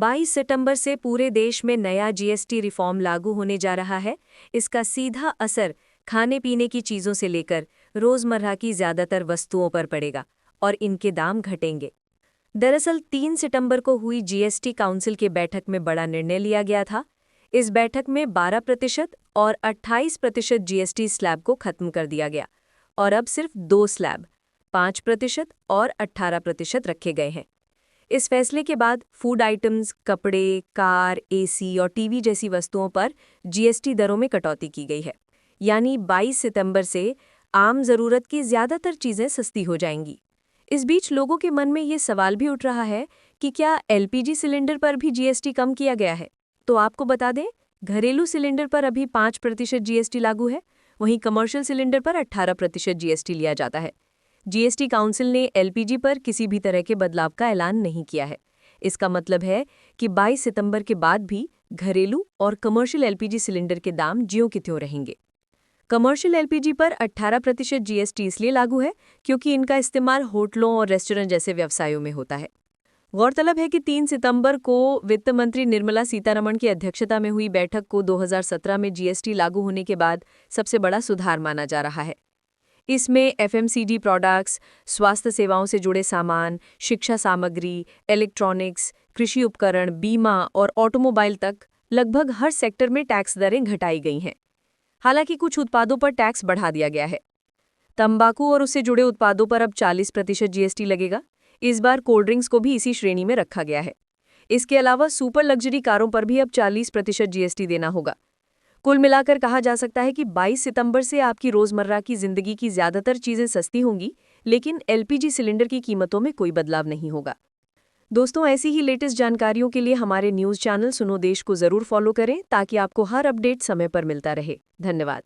22 सितंबर से पूरे देश में नया जीएसटी रिफॉर्म लागू होने जा रहा है। इसका सीधा असर खाने पीने की चीज़ों से लेकर रोज़मर्रा की ज़्यादातर वस्तुओं पर पड़ेगा और इनके दाम घटेंगे। दरअसल 3 सितंबर को हुई जीएसटी काउंसिल की बैठक में बड़ा निर्णय लिया गया था। इस बैठक में 12% और 28% जीएसटी स्लैब को खत्म कर दिया गया और अब सिर्फ 2 स्लैब 5% और 18% रखे गए हैं। इस फैसले के बाद फूड आइटम्स, कपड़े, कार, एसी और टीवी जैसी वस्तुओं पर जीएसटी दरों में कटौती की गई है। यानी 22 सितंबर से आम ज़रूरत की ज़्यादातर चीज़ें सस्ती हो जाएंगी। इस बीच लोगों के मन में ये सवाल भी उठ रहा है कि क्या एलपीजी सिलेंडर पर भी जीएसटी कम किया गया है। तो आपको बता दें, घरेलू सिलेंडर पर अभी 5% जीएसटी लागू है, वहीं कमर्शियल सिलेंडर पर 18% जीएसटी लिया जाता है। जीएसटी काउंसिल ने एलपीजी पर किसी भी तरह के बदलाव का ऐलान नहीं किया है। इसका मतलब है कि 22 सितंबर के बाद भी घरेलू और कमर्शियल एलपीजी सिलेंडर के दाम ज्यों के त्यों रहेंगे। कमर्शियल एलपीजी पर 18% जीएसटी इसलिए लागू है क्योंकि इनका इस्तेमाल होटलों और रेस्टोरेंट जैसे व्यवसायों में होता है। गौरतलब है कि 3 सितंबर को वित्त मंत्री निर्मला सीतारमण की अध्यक्षता में हुई बैठक को 2017 में जीएसटी लागू होने के बाद सबसे बड़ा सुधार माना जा रहा है। इसमें एफएमसीजी प्रोडक्ट्स, स्वास्थ्य सेवाओं से जुड़े सामान, शिक्षा सामग्री, इलेक्ट्रॉनिक्स, कृषि उपकरण, बीमा और ऑटोमोबाइल तक लगभग हर सेक्टर में टैक्स दरें घटाई गई हैं। हालांकि कुछ उत्पादों पर टैक्स बढ़ा दिया गया है। तंबाकू और उससे जुड़े उत्पादों पर अब 40% जीएसटी लगेगा। इस बार कोल्ड ड्रिंक्स को भी इसी श्रेणी में रखा गया है। इसके अलावा सुपर लग्जरी कारों पर भी अब 40% जीएसटी देना होगा। कुल मिलाकर कहा जा सकता है कि 22 सितंबर से आपकी रोजमर्रा की जिंदगी की ज्यादातर चीजें सस्ती होंगी, लेकिन एलपीजी सिलेंडर की कीमतों में कोई बदलाव नहीं होगा। दोस्तों, ऐसी ही लेटेस्ट जानकारियों के लिए हमारे न्यूज चैनल सुनो देश को जरूर फॉलो करें ताकि आपको हर अपडेट समय पर मिलता रहे। धन्यवाद।